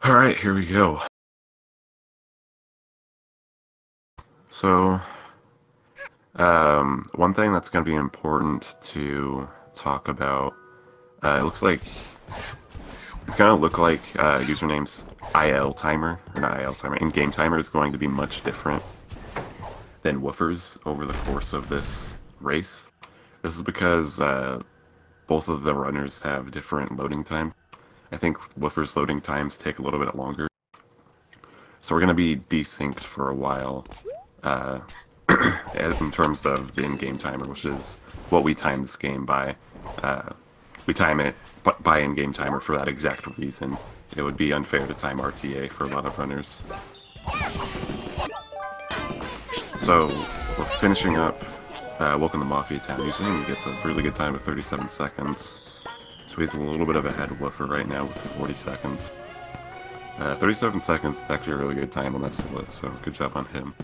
Alright, here we go. So, one thing that's going to be important to talk about, it looks like, it's going to look like username's IL timer, or not IL timer, in-game timer is going to be much different than Woofer's over the course of this race. This is because both of the runners have different loading time. I think Woofer's loading times take a little bit longer. So we're going to be desynced for a while in terms of the in-game timer, which is what we time this game by. We time it by in-game timer for that exact reason. It would be unfair to time RTA for a lot of runners. So we're finishing up Welcome to Mafia Town. Usually he gets a really good time of 37 seconds. So he's a little bit of a head woofer right now with 40 seconds. 37 seconds is actually a really good time on that split, so good job on him.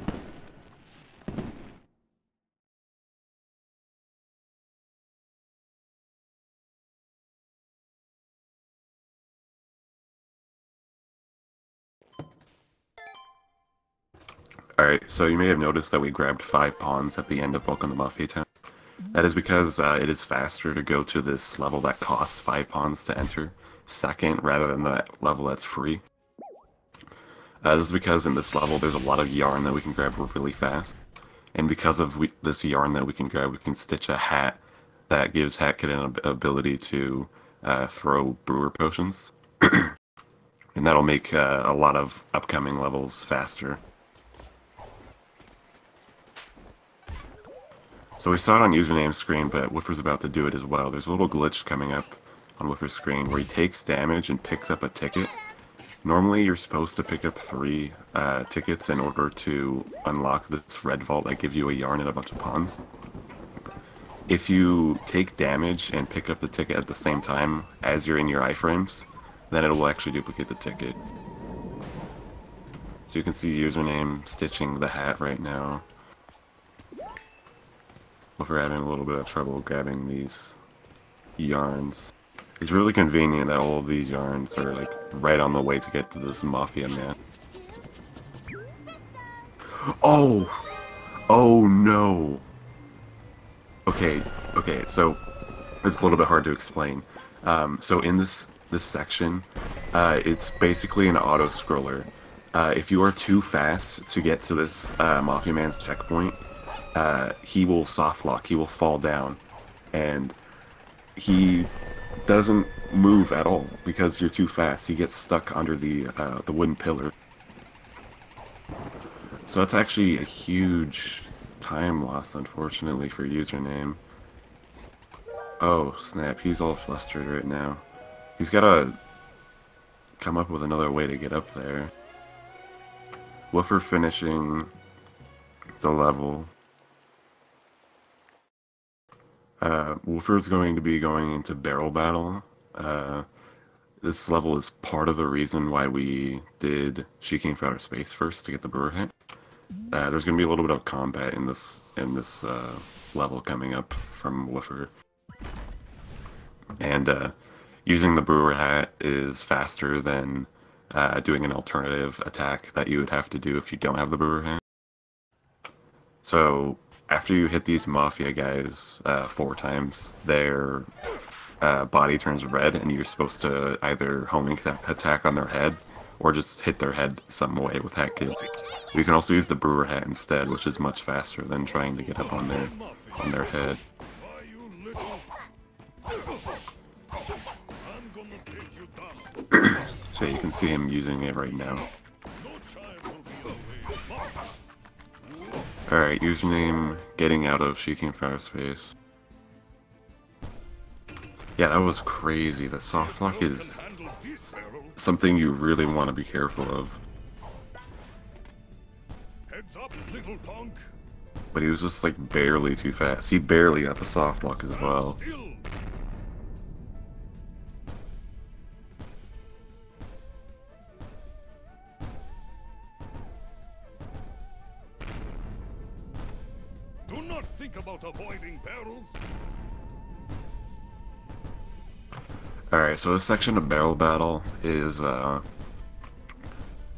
Alright, so you may have noticed that we grabbed 5 pawns at the end of Welcome to Mafia Town. That is because it is faster to go to this level that costs 5 pawns to enter second rather than the level that's free. This is because in this level there's a lot of yarn that we can grab really fast. And because of this yarn that we can grab, we can stitch a hat that gives Hatkit an ability to throw brewer potions. And that'll make a lot of upcoming levels faster. So we saw it on username's screen, but Woofer's about to do it as well. There's a little glitch coming up on Woofer's screen where he takes damage and picks up a ticket. Normally you're supposed to pick up 3 tickets in order to unlock this red vault that gives you a yarn and a bunch of pawns. If you take damage and pick up the ticket at the same time as you're in your iframes, then it will actually duplicate the ticket. So you can see username stitching the hat right now. We're having a little bit of trouble grabbing these yarns. It's really convenient that all of these yarns are like right on the way to get to this mafia man. Oh! Oh no! Okay, so it's a little bit hard to explain. So in this section, it's basically an auto-scroller. If you are too fast to get to this mafia man's checkpoint, he will soft lock, he will fall down, and he doesn't move at all because you're too fast. He gets stuck under the wooden pillar. So that's actually a huge time loss, unfortunately, for username. Oh snap, he's all flustered right now. He's gotta come up with another way to get up there. Woofer finishing the level. Woofer's going to be going into barrel battle. This level is part of the reason why we did She Came from Outer Space first to get the brewer hat. There's going to be a little bit of combat in this level coming up from Woofer. And using the brewer hat is faster than doing an alternative attack that you would have to do if you don't have the brewer hat. So after you hit these mafia guys 4 times, their body turns red, and you're supposed to either homing attack on their head or just hit their head some way with Hatkit. You can also use the brewer hat instead, which is much faster than trying to get up on their head. So you can see him using it right now. Alright, username getting out of She Came from Outer Space. Yeah, that was crazy. The soft lock is something you really want to be careful of. Heads up, little punk. But he was just like barely too fast. He barely got the soft lock as well. Do not think about avoiding barrels. Alright, so this section of barrel battle is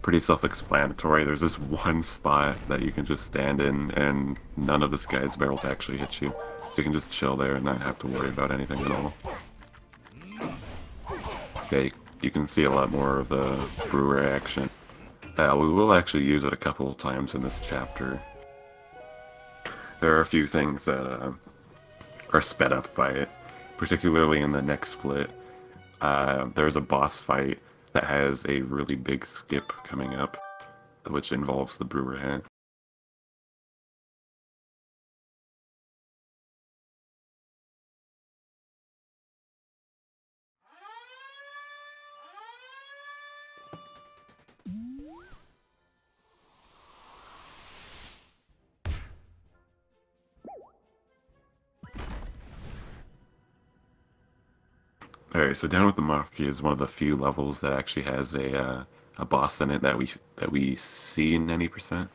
pretty self-explanatory. There's this one spot that you can just stand in, and none of this guy's barrels actually hit you. So you can just chill there and not have to worry about anything at all. Okay, you can see a lot more of the brewer action. We will actually use it a couple of times in this chapter. There are a few things that are sped up by it, particularly in the next split. There's a boss fight that has a really big skip coming up, which involves the brewer hat. Alright, so Down with the Mafia is one of the few levels that actually has a boss in it that we see in any percent.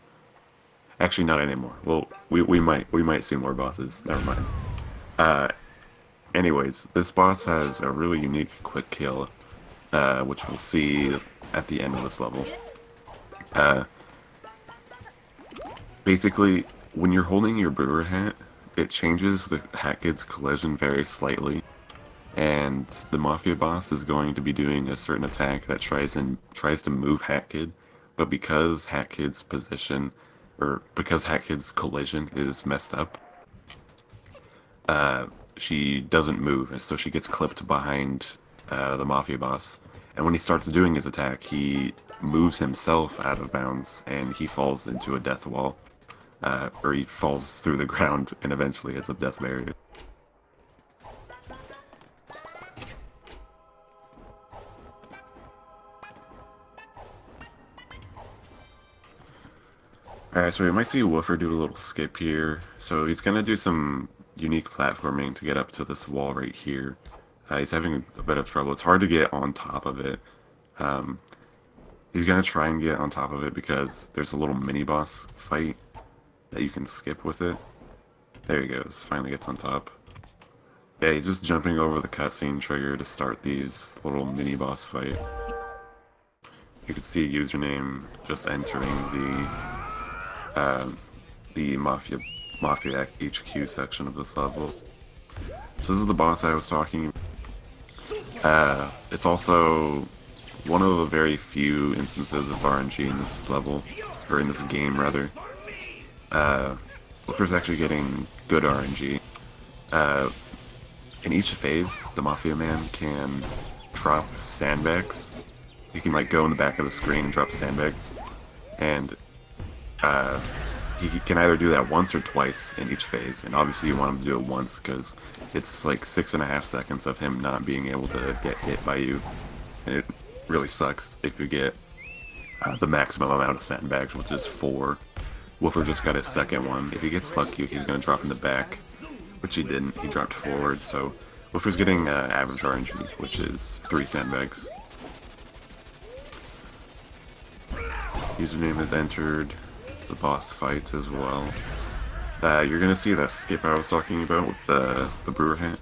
Actually, not anymore. Well, we might see more bosses. Never mind. Anyways, this boss has a really unique quick kill, which we'll see at the end of this level. Basically, when you're holding your brewer hat, it changes the hat kid's collision very slightly. And the Mafia boss is going to be doing a certain attack that tries to move Hat Kid, but because Hat Kid's position, or because Hat Kid's collision is messed up, she doesn't move, and so she gets clipped behind the Mafia boss. And when he starts doing his attack, he moves himself out of bounds, and he falls into a death wall, or he falls through the ground and eventually hits a death barrier. Alright, so we might see Woofer do a little skip here. So he's going to do some unique platforming to get up to this wall right here. He's having a bit of trouble. It's hard to get on top of it. He's going to try and get on top of it because there's a little mini-boss fight that you can skip with it. There he goes. Finally gets on top. Yeah, he's just jumping over the cutscene trigger to start these little mini-boss fight. You can see username just entering the Mafia HQ section of this level. So this is the boss I was talking about. It's also one of the very few instances of RNG in this level, or in this game rather. Woofer's actually getting good RNG. In each phase, the Mafia man can drop sandbags. He can like go in the back of the screen and drop sandbags, and he can either do that once or twice in each phase, and obviously you want him to do it once because it's like 6.5 seconds of him not being able to get hit by you, and it really sucks if you get the maximum amount of sandbags, which is 4. Woofer just got his second one. If he gets lucky, he's going to drop in the back, which he didn't. He dropped forward, so Woofer's getting average RNG, which is 3 sandbags. Username is entered. The boss fight as well. You're gonna see that skip I was talking about with the brewer hat.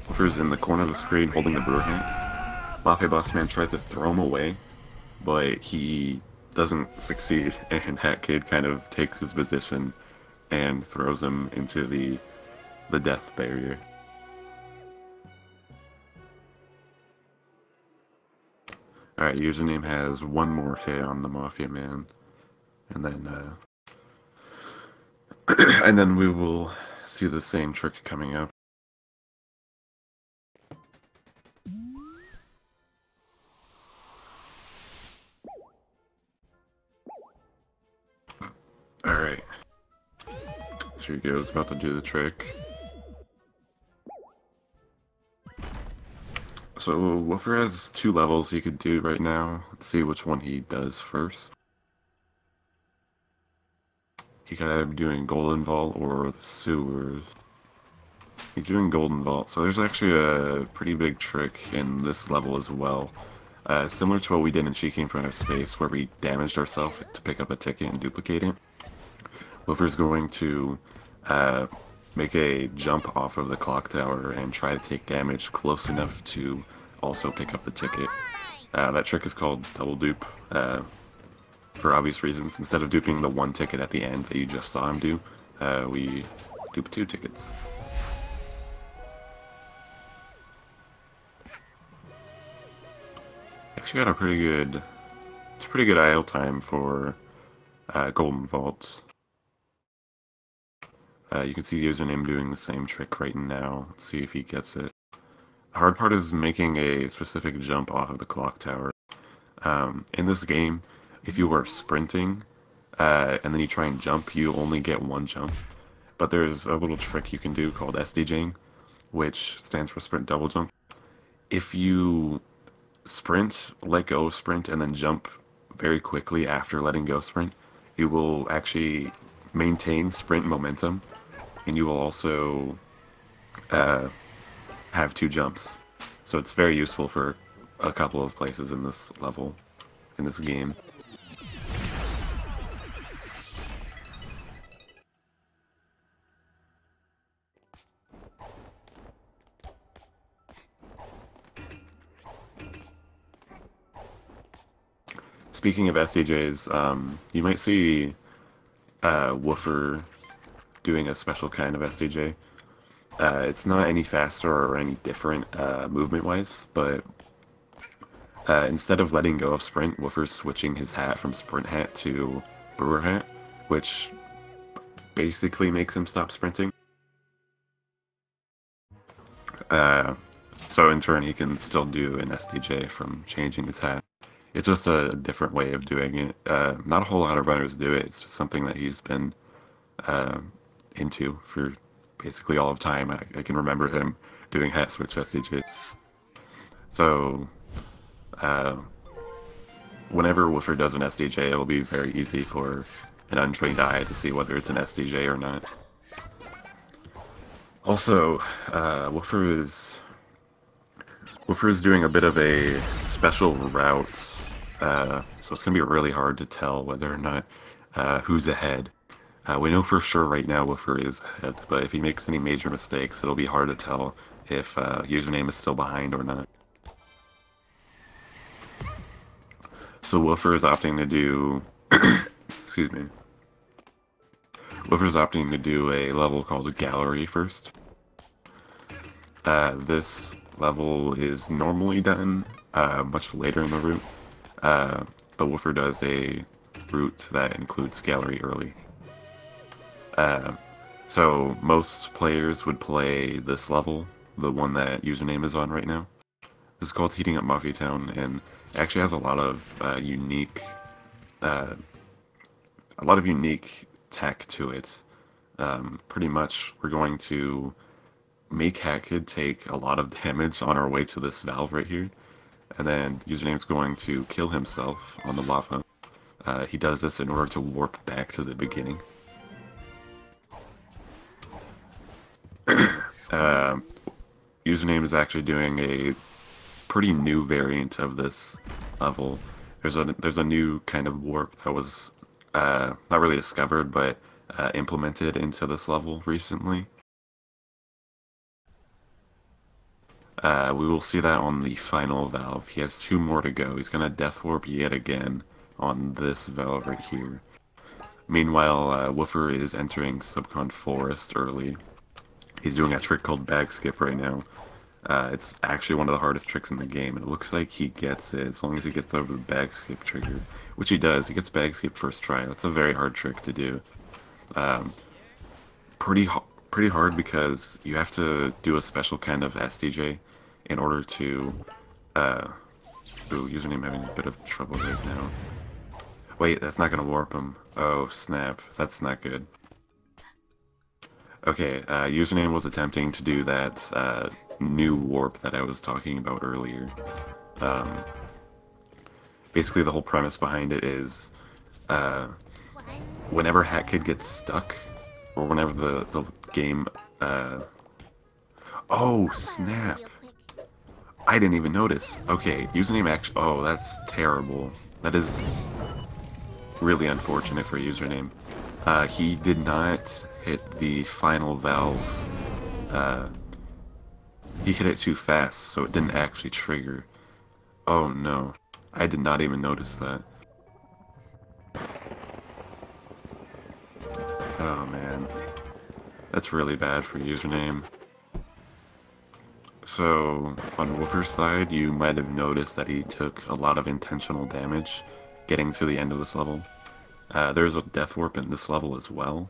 Woofer's in the corner of the screen holding the brewer hat. Mafia boss man tries to throw him away, but he doesn't succeed, and Hat Kid kind of takes his position and throws him into the death barrier. Alright, username has one more hit on the Mafia man, and then and then we will see the same trick coming up. Alright. Here he goes, about to do the trick. So Woofer has 2 levels he could do right now. Let's see which one he does first. He could either be doing Golden Vault or the sewers. He's doing Golden Vault, so there's actually a pretty big trick in this level as well. Similar to what we did in Cheeky in Front of Space, where we damaged ourselves to pick up a ticket and duplicate it. Woofer's going to make a jump off of the clock tower and try to take damage close enough to also pick up the ticket. That trick is called Double Dupe. for obvious reasons. Instead of duping the one ticket at the end that you just saw him do, we dupe 2 tickets. Actually got a pretty good IO time for Golden Vaults. You can see the username doing the same trick right now. Let's see if he gets it. The hard part is making a specific jump off of the clock tower. In this game, if you are sprinting and then you try and jump, you only get one jump. But there's a little trick you can do called SDJing, which stands for sprint double jump. If you sprint, let go sprint, and then jump very quickly after letting go sprint, you will actually maintain sprint momentum, and you will also have 2 jumps. So it's very useful for a couple of places in this level, in this game. Speaking of SDJs, you might see Woofer doing a special kind of SDJ. It's not any faster or any different movement-wise, but instead of letting go of sprint, Woofer's switching his hat from sprint hat to brewer hat, which basically makes him stop sprinting. So in turn, he can still do an SDJ from changing his hat. It's just a different way of doing it. Not a whole lot of runners do it. It's just something that he's been into for basically all of time. I can remember him doing hat switch SDJ. So whenever Woofer does an SDJ, it'll be very easy for an untrained eye to see whether it's an SDJ or not. Also, Woofer is doing a bit of a special route. So it's going to be really hard to tell whether or not who's ahead. We know for sure right now Woofer is ahead, but if he makes any major mistakes, it'll be hard to tell if username is still behind or not. So Woofer is opting to do... excuse me. Woofer's opting to do a level called Gallery first. This level is normally done much later in the route. But Woofer does a route that includes Gallery early. So most players would play this level, the one that username is on right now. This is called Heating Up Mafia Town, and it actually has a lot of unique tech to it. Pretty much, we're going to make Hackid take a lot of damage on our way to this valve right here. And then username's going to kill himself on the lava. He does this in order to warp back to the beginning. Username is actually doing a pretty new variant of this level. There's a new kind of warp that was not really discovered, but implemented into this level recently. We will see that on the final valve. He has 2 more to go. He's gonna death warp yet again on this valve right here. Meanwhile, Woofer is entering Subcon Forest early. He's doing a trick called bag skip right now. It's actually one of the hardest tricks in the game, and it looks like he gets it as long as he gets over the bag skip trigger, which he does. He gets bag skip first try. That's a very hard trick to do. Pretty hard because you have to do a special kind of SDJ in order to... Ooh, username having a bit of trouble right now. Wait, that's not gonna warp him. Oh, snap. That's not good. Okay, username was attempting to do that new warp that I was talking about earlier. Basically, the whole premise behind it is whenever Hatkid gets stuck, or whenever the game... Oh, snap! I didn't even notice. Okay, username actually... Oh, that's terrible. That is really unfortunate for username. He did not hit the final valve. He hit it too fast, so it didn't actually trigger. Oh no. I did not even notice that. Oh man, that's really bad for username. So, on Woofer's side, you might have noticed that he took a lot of intentional damage getting to the end of this level. There's a death warp in this level as well.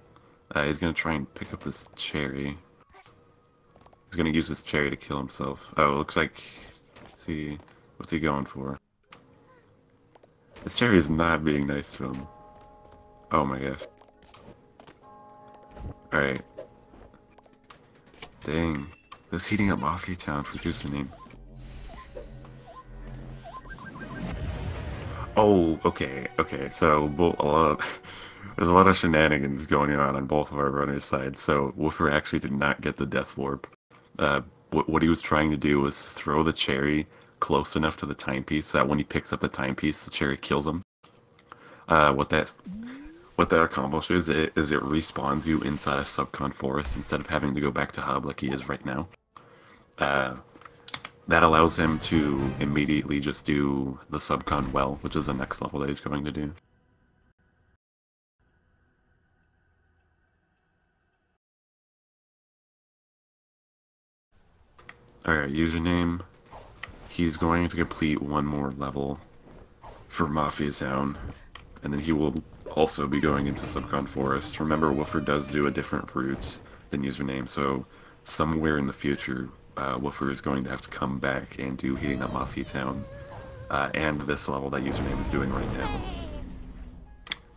He's gonna try and pick up this cherry. He's gonna use this cherry to kill himself. Oh, it looks like... Let's see... What's he going for? This cherry is not being nice to him. Oh my gosh. Alright. Dang. This heating up Mafia Town for username. Oh, okay, so there's a lot of shenanigans going on both of our runners' sides, so Woofer actually did not get the death warp. What he was trying to do was throw the cherry close enough to the timepiece so that when he picks up the timepiece, the cherry kills him. What that accomplishes is it respawns you inside of Subcon Forest instead of having to go back to Hub like he is right now. That allows him to immediately just do the Subcon well, which is the next level that he's going to do. Alright, username. He's going to complete one more level for Mafia Town, and then he will also be going into Subcon Forest. Remember, Woofer does do a different route than username, so somewhere in the future, Woofer is going to have to come back and do Heating Up Mafia Town, and this level that username is doing right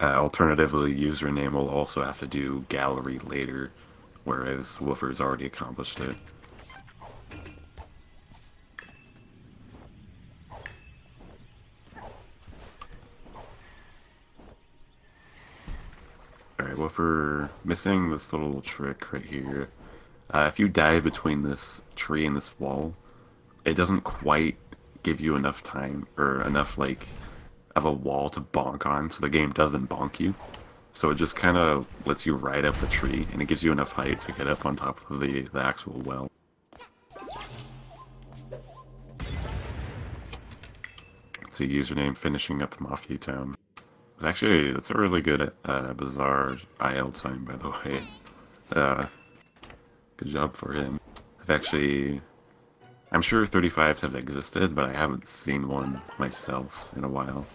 now. Alternatively, username will also have to do Gallery later, whereas Woofer's already accomplished it. Alright, Woofer missing this little trick right here. If you dive between this tree and this wall, it doesn't quite give you enough time, or enough, like, of a wall to bonk on, so the game doesn't bonk you. So it just kind of lets you ride up the tree, and it gives you enough height to get up on top of the actual well. It's a username finishing up Mafia Town. Actually, that's a really good bizarre IL time, by the way. Good job for him. I'm sure 35s have existed, but I haven't seen one myself in a while.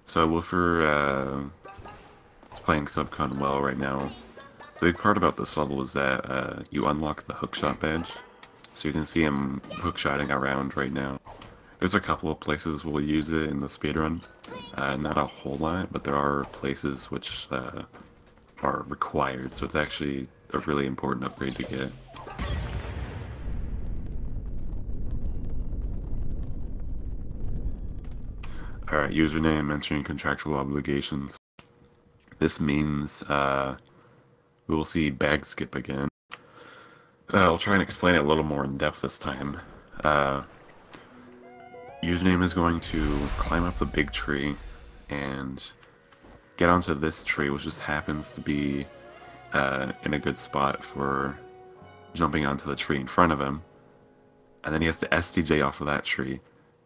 So Woofer is playing Subcon well right now. The big part about this level is that you unlock the hookshot badge, so you can see him hookshotting around right now. There's a couple of places we'll use it in the speedrun. Not a whole lot, but there are places which are required, so it's actually a really important upgrade to get. Alright, username entering contractual obligations. This means we will see bag skip again. I'll try and explain it a little more in depth this time. Username is going to climb up the big tree and get onto this tree, which just happens to be in a good spot for jumping onto the tree in front of him. And then he has to SDJ off of that tree,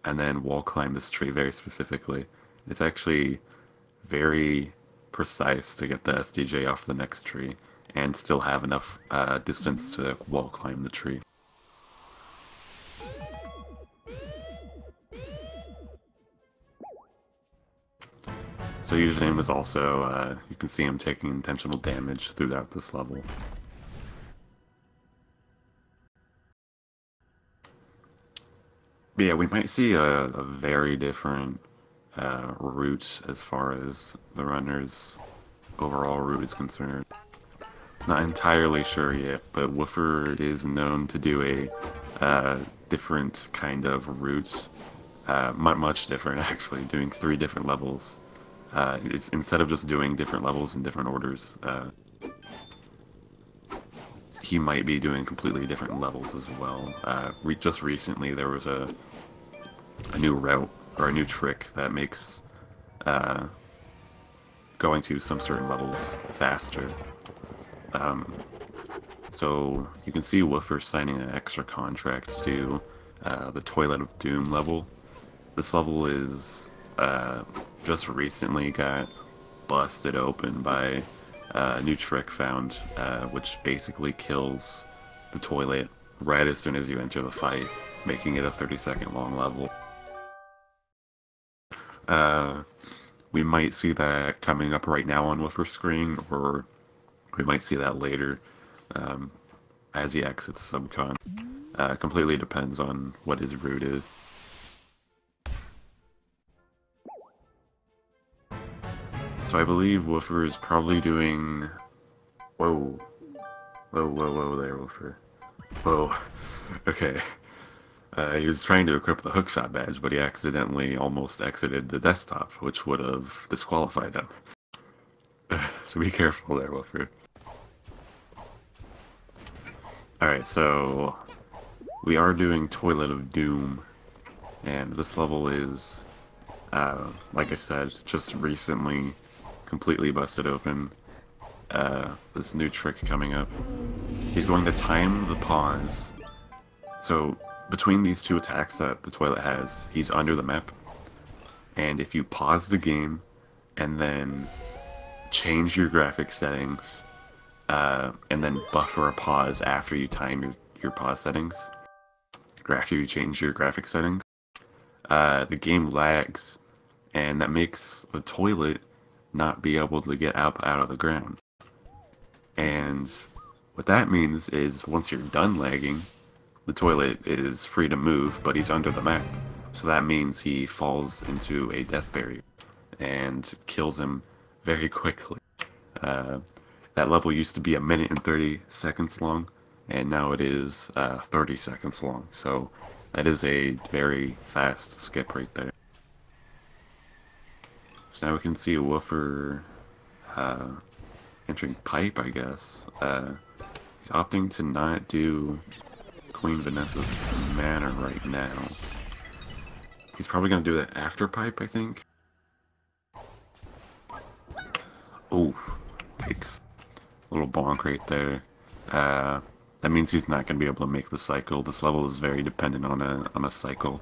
and then wall climb this tree very specifically. It's actually very precise to get the SDJ off the next tree, and still have enough distance to wall climb the tree. So username is also, you can see him taking intentional damage throughout this level. But yeah, we might see a very different route as far as the runner's overall route is concerned. Not entirely sure yet, but Woofer is known to do a different kind of route. Much different, actually, doing 3 different levels. It's instead of just doing different levels in different orders, he might be doing completely different levels as well. Just recently there was a new route, or a new trick that makes going to some certain levels faster. So you can see Woofer signing an extra contract to the Toilet of Doom level. This level is just recently got busted open by a new trick found, which basically kills the toilet right as soon as you enter the fight, making it a 30-second long level. We might see that coming up right now on Woofer's screen, or we might see that later as he exits subcon. Completely depends on what his route is. So I believe Woofer is probably doing... Whoa. Whoa there, Woofer. Whoa. Okay. He was trying to equip the hookshot badge, but he accidentally almost exited the desktop, which would have disqualified him. So be careful there, Woofer. Alright, so we are doing Toilet of Doom, and this level is, like I said, just recently completely busted open. This new trick coming up. He's going to time the pause. So between these two attacks that the toilet has, he's under the map, and if you pause the game and then change your graphic settings, and then buffer a pause after you time your pause settings, or after you change your graphic settings, the game lags, and that makes the toilet not be able to get up out of the ground. And what that means is once you're done lagging, the toilet is free to move, but he's under the map. So that means he falls into a death barrier and kills him very quickly. That level used to be 1 minute and 30 seconds long, and now it is 30 seconds long. So that is a very fast skip right there. So now we can see Woofer entering pipe, I guess. He's opting to not do Queen Vanessa's mana right now. He's probably going to do that after pipe, I think. Oh, takes a little bonk right there. That means he's not going to be able to make the cycle. This level is very dependent on a cycle.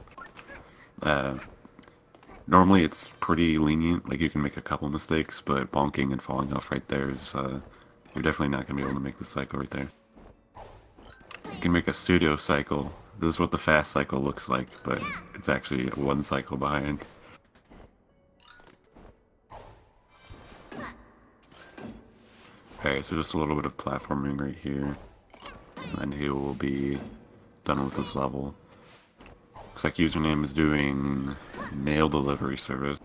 Normally it's pretty lenient, like you can make a couple mistakes, but bonking and falling off right there is, you're definitely not going to be able to make the cycle right there. You can make a pseudo cycle. This is what the fast cycle looks like, but it's actually one cycle behind. Okay, so just a little bit of platforming right here, and he will be done with this level. Looks like username is doing mail delivery service.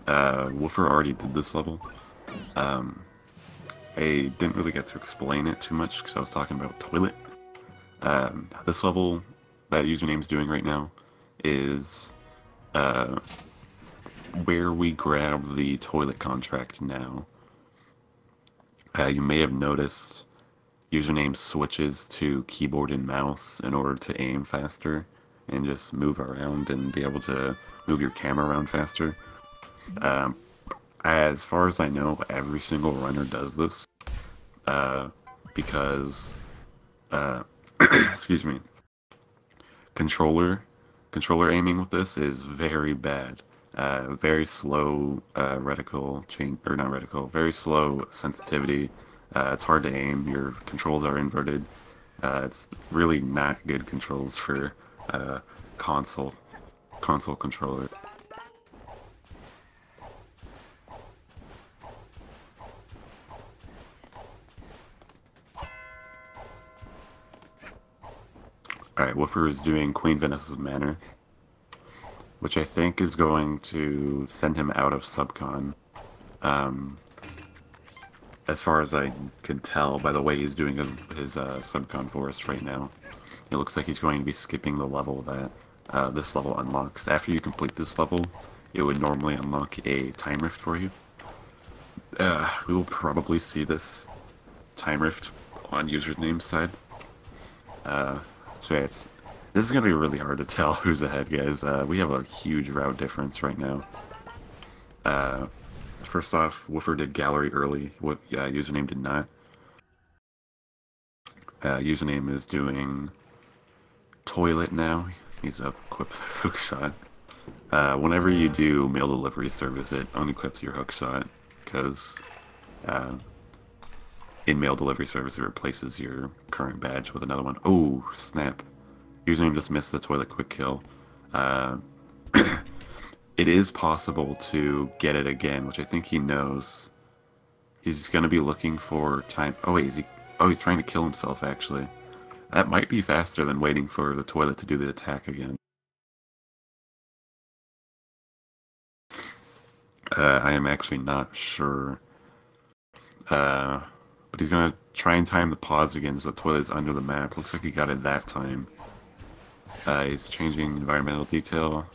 Woofer already did this level. I didn't really get to explain it too much because I was talking about toilet. This level that username's doing right now is where we grab the toilet contract now. You may have noticed username switches to keyboard and mouse in order to aim faster and just move around and be able to move your camera around faster. As far as I know, every single runner does this because excuse me, controller aiming with this is very bad. Very slow reticle change, or not reticle, very slow sensitivity. It's hard to aim. Your controls are inverted. It's really not good controls for console controller. Alright, Woofer is doing Queen Vanessa's Manor, which I think is going to send him out of subcon. As far as I can tell by the way he's doing his subcon forest right now, it looks like he's going to be skipping the level that this level unlocks. After you complete this level, it would normally unlock a time rift for you. We will probably see this time rift on username's side. So yeah, this is going to be really hard to tell who's ahead, guys. We have a huge route difference right now. First off, Woofer did gallery early. Username did not. Username is doing toilet now. He's equipped hookshot. Whenever you do mail delivery service, it unequips your hookshot, because in mail delivery service it replaces your current badge with another one. Oh, snap. Username just missed the toilet quick kill. It is possible to get it again, which I think he knows. He's gonna be looking for time. Oh wait, he's trying to kill himself actually. That might be faster than waiting for the toilet to do the attack again. I am actually not sure. But he's gonna try and time the pause again so the toilet's under the map. Looks like he got it that time. He's changing environmental detail.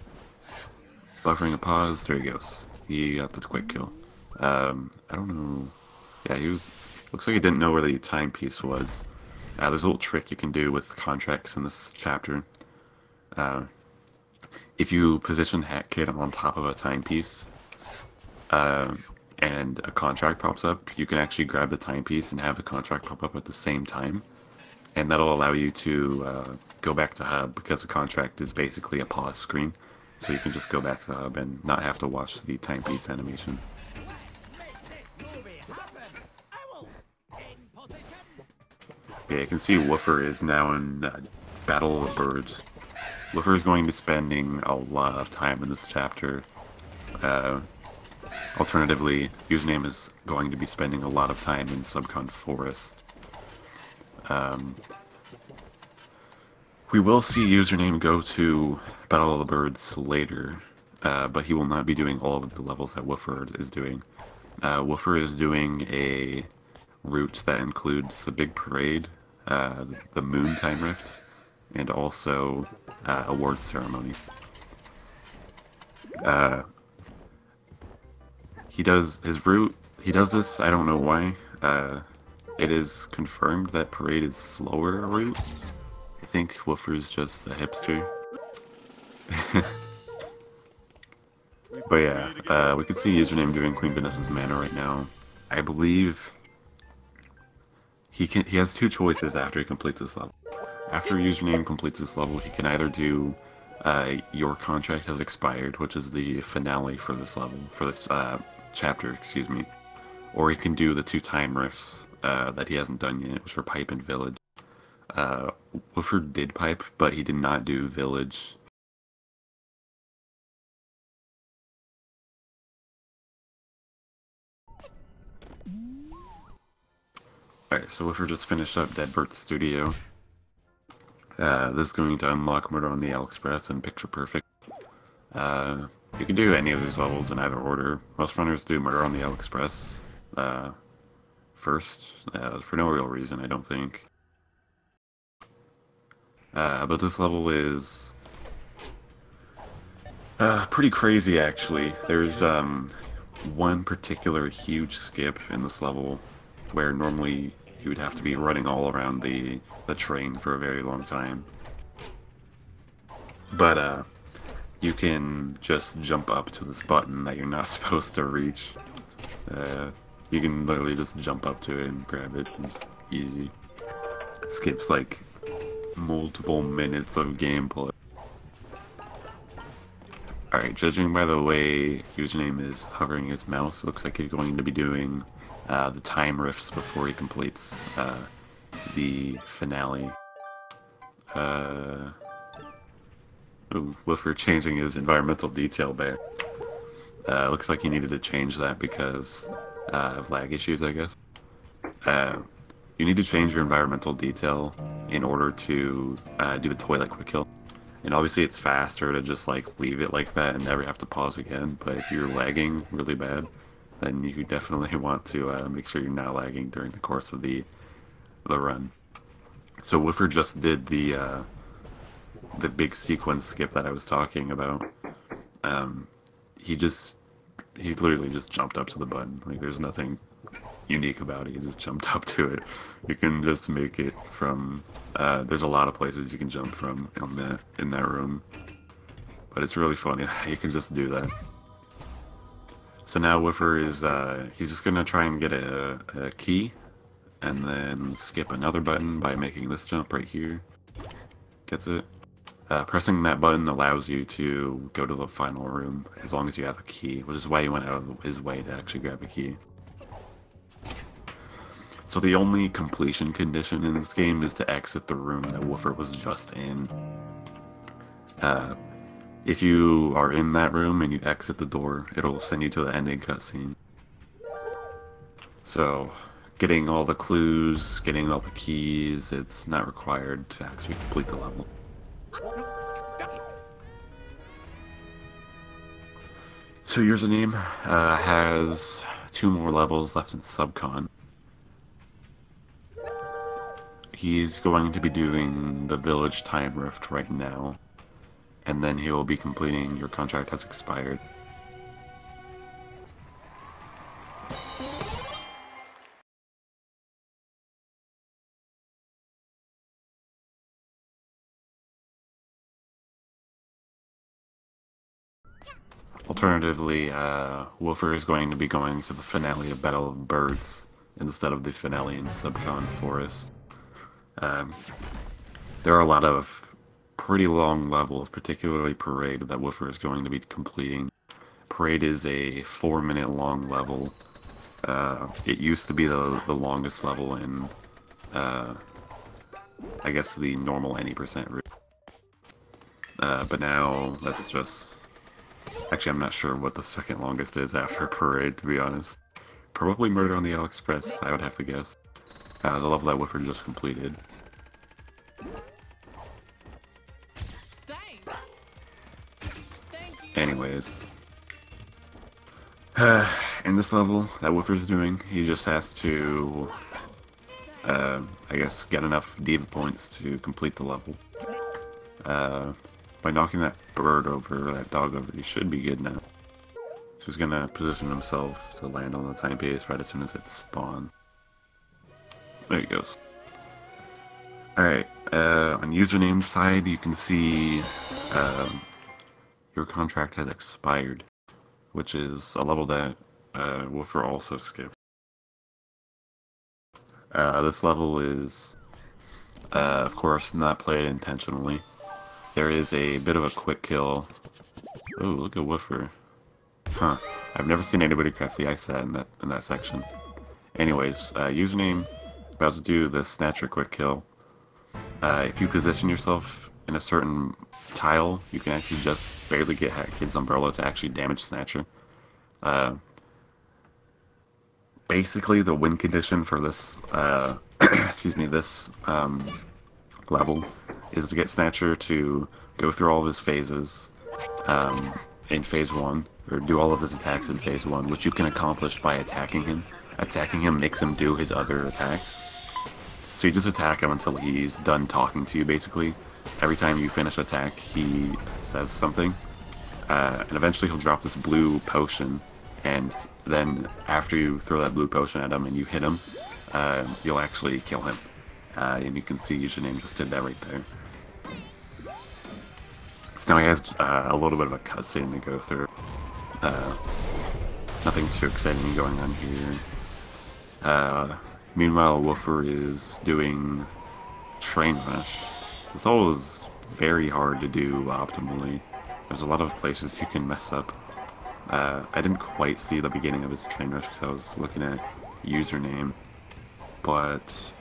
Buffering a pause. There he goes. He got the quick kill. I don't know. Yeah, looks like he didn't know where the timepiece was. There's a little trick you can do with contracts in this chapter. If you position HackKit on top of a timepiece, and a contract pops up, you can actually grab the timepiece and have the contract pop up at the same time. And that'll allow you to go back to Hub, because the contract is basically a pause screen. So you can just go back to Hub and not have to watch the timepiece animation. Yeah, you can see Woofer is now in Battle of the Birds. Woofer is going to be spending a lot of time in this chapter. Alternatively, Username is going to be spending a lot of time in Subcon Forest. We will see Username go to Battle of the Birds later, but he will not be doing all of the levels that Woofer is doing. Woofer is doing a route that includes the big parade, the moon time rifts, and also awards ceremony. He does his route. He does this. I don't know why. It is confirmed that parade is slower route. I think Woofer's just a hipster. But yeah, we can see Username doing Queen Vanessa's Manor right now. I believe he has two choices after he completes this level. After Username completes this level, he can either do Your Contract Has Expired, which is the finale for this level, for this chapter, excuse me. Or he can do the two time rifts that he hasn't done yet, which are Pipe and Village. Woofer did Pipe, but he did not do Village. Alright, so Woofer just finished up Deadbird's Studio. This is going to unlock Murder on the Express and Picture Perfect. You can do any of these levels in either order. Most runners do Murder on the Express first, for no real reason, I don't think. But this level is pretty crazy, actually. There's one particular huge skip in this level where normally you would have to be running all around the train for a very long time. But you can just jump up to this button that you're not supposed to reach. You can literally just jump up to it and grab it. It's easy. Skips like multiple minutes of gameplay. Alright, judging by the way Username is hovering his mouse, it looks like he's going to be doing the time rifts before he completes the finale. Ooh, Woofer changing his environmental detail there. Looks like he needed to change that because of lag issues, I guess. You need to change your environmental detail in order to do the toilet quick kill. And obviously it's faster to just like leave it like that and never have to pause again, but if you're lagging really bad, then you definitely want to make sure you're not lagging during the course of the run. So Woofer just did the big sequence skip that I was talking about. He literally just jumped up to the button. Like, there's nothing unique about it. He just jumped up to it. You can just make it from there's a lot of places you can jump from in that room, but it's really funny that you can just do that. So now Woofer is he's just gonna try and get a key and then skip another button by making this jump right here. Gets it. Pressing that button allows you to go to the final room as long as you have a key, which is why he went out of his way to actually grab a key. So the only completion condition in this game is to exit the room that Woofer was just in. If you are in that room and you exit the door, it'll send you to the ending cutscene. So, getting all the clues, getting all the keys, it's not required to actually complete the level. So Username has 2 more levels left in Subcon. He's going to be doing the Village Time Rift right now, and then he will be completing Your Contract Has Expired. Alternatively, Woofer is going to be going to the finale of Battle of Birds instead of the finale in Subcon Forest. There are a lot of pretty long levels, particularly Parade, that Woofer is going to be completing. Parade is a 4-minute long level. It used to be the longest level in, I guess, the normal any percent route. But now that's just... Actually, I'm not sure what the second longest is after Parade, to be honest. Probably Murder on the Orient Express, I would have to guess. The level that Woofer just completed. Anyways. In this level that Woofer's doing, he just has to, I guess, get enough diva points to complete the level. By knocking that bird over, or that dog over, he should be good now. So he's gonna position himself to land on the timepiece right as soon as it spawns. There he goes. Alright, on Username side, you can see Your Contract Has Expired, which is a level that Woofer also skipped. This level is, of course, not played intentionally. There is a bit of a quick kill. Oh, look at Woofer. Huh. I've never seen anybody craft the ice set in that section. Anyways, Username about to do the Snatcher quick kill. If you position yourself in a certain tile, you can actually just barely get Kid's Umbrella to actually damage Snatcher. Basically, the win condition for this, excuse me, this level is to get Snatcher to go through all of his phases in Phase 1, or do all of his attacks in Phase 1, which you can accomplish by attacking him. Attacking him makes him do his other attacks. So you just attack him until he's done talking to you, basically. Every time you finish attack, he says something. And eventually he'll drop this blue potion, and then after you throw that blue potion at him and you hit him, you'll actually kill him. And you can see Username just did that right there. So now he has a little bit of a cutscene to go through. Nothing too exciting going on here. Meanwhile, Woofer is doing Train Rush. This all is very hard to do optimally. There's a lot of places you can mess up. I didn't quite see the beginning of his Train Rush because I was looking at Username, but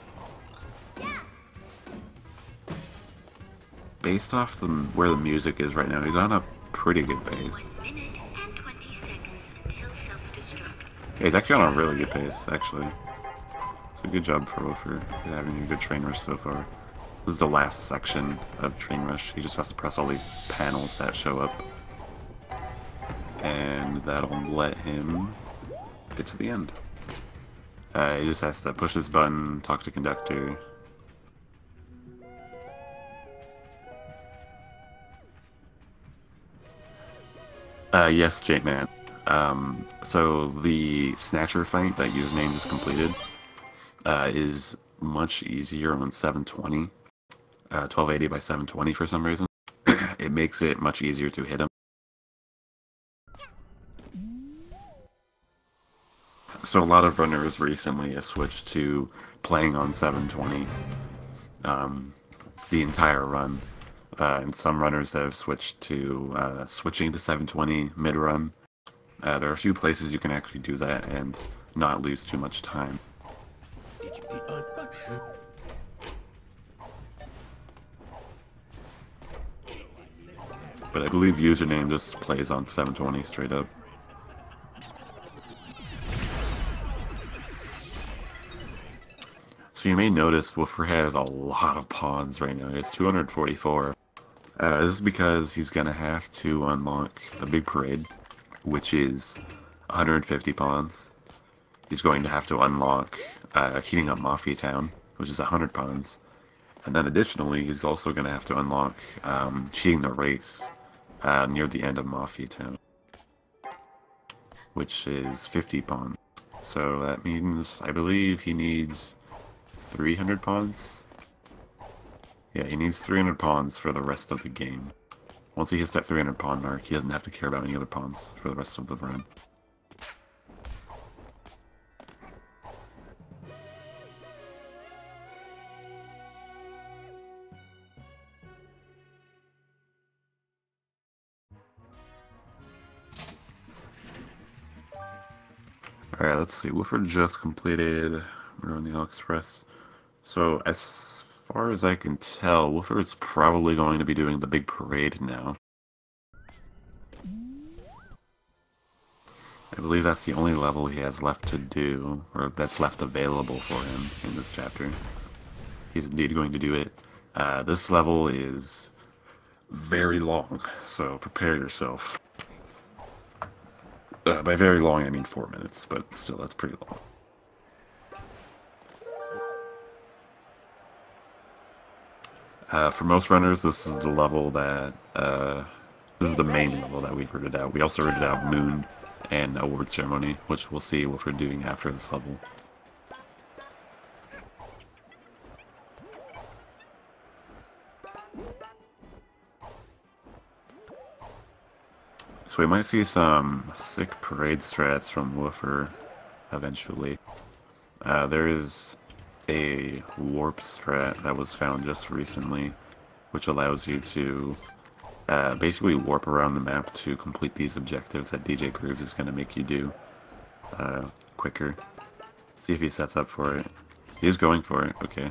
based off where the music is right now, he's on a pretty good pace. Yeah, he's actually on a really good pace, actually. So good job for Woofer having a good Train Rush so far. This is the last section of Train Rush. He just has to press all these panels that show up. And that'll let him get to the end. He just has to push this button, talk to Conductor. Yes, J-Man. So the Snatcher fight that Username just completed is much easier on 720. 1280 by 720 for some reason. It makes it much easier to hit him. So a lot of runners recently have switched to playing on 720 the entire run. and some runners have switched to switching to 720 mid-run. There are a few places you can actually do that and not lose too much time. But I believe username just plays on 720 straight up. So you may notice Woofer has a lot of pawns right now. He has 244. This is because he's going to have to unlock the big parade, which is 150 pawns. He's going to have to unlock heating up Mafia Town, which is 100 pawns. And then additionally, he's also going to have to unlock cheating the race near the end of Mafia Town, which is 50 pawns. So that means, I believe he needs 300 pawns? Yeah, he needs 300 pawns for the rest of the game. Once he hits that 300 pawn mark, he doesn't have to care about any other pawns for the rest of the run. Alright, let's see. Woofer just completed Murder on the AliExpress. So, as far as I can tell, Woofer is probably going to be doing the big parade now. I believe that's the only level he has left to do, or that's left available for him in this chapter. He's indeed going to do it. This level is very long, so prepare yourself. By very long, I mean 4 minutes, but still, that's pretty long. For most runners, this is the level that, this is the main level that we've rooted out. We also rooted out Moon and Award Ceremony, which we'll see what we're doing after this level. So we might see some sick parade strats from Woofer eventually. There is a warp strat that was found just recently, which allows you to basically warp around the map to complete these objectives that DJ Grooves is going to make you do quicker. See if he sets up for it. He's going for it, okay.